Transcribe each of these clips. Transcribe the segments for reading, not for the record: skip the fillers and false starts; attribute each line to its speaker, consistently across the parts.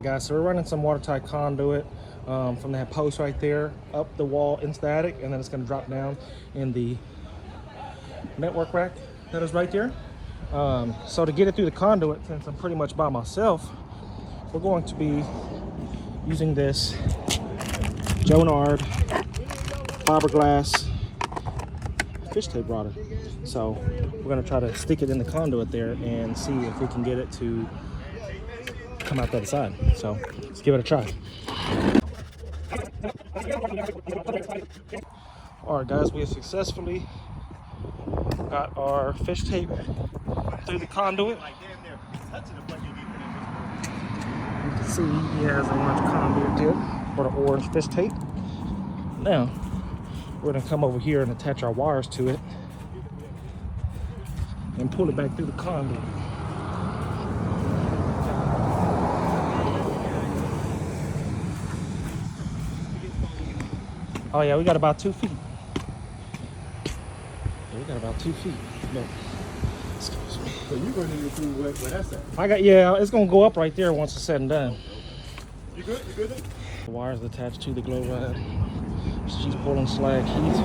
Speaker 1: Guys, so we're running some watertight conduit from that post right there up the wall into the attic, and then it's going to drop down in the network rack that is right there. So to get it through the conduit, since I'm pretty much by myself, we're going to be using this Jonard fiberglass fish tape router. So we're going to try to stick it in the conduit there and see if we can get it to come out the other side. So let's give it a try. All right, guys, we have successfully got our fish tape through the conduit. You can see he has an orange conduit there, or the orange fish tape. Now we're gonna come over here and attach our wires to it and pull it back through the conduit. Oh yeah, we got about 2 feet. Yeah, we got about 2 feet. No. Excuse me.
Speaker 2: So you're going to need to do where that's at?
Speaker 1: Yeah, it's gonna go up right there once it's said and done.
Speaker 2: You good? You good then?
Speaker 1: The wires attached to the glow rod. She's pulling slack. He's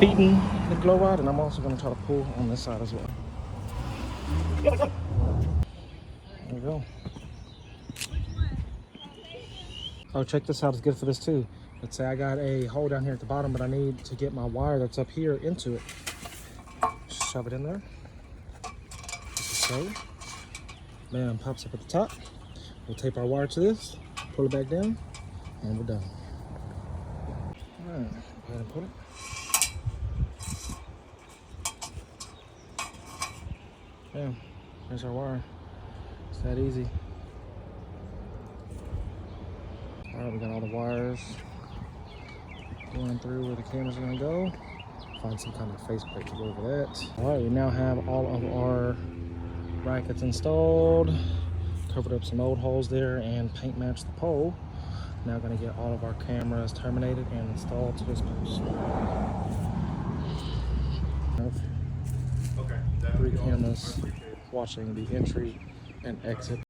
Speaker 1: feeding the glow rod, and I'm also gonna try to pull on this side as well. There we go. Oh, check this out. It's good for this too. Let's say I got a hole down here at the bottom, but I need to get my wire that's up here into it. Just shove it in there. So, bam, pops up at the top. We'll tape our wire to this, pull it back down, and we're done. All right, go ahead and put it. Bam, there's our wire. It's that easy. All right, we got all the wires going through where the camera's gonna go. Find some kind of faceplate to go over that. All right, we now have all of our brackets installed. Covered up some old holes there and paint matched the pole. Now gonna get all of our cameras terminated and installed to this post. Okay. 3 cameras watching the entry and exit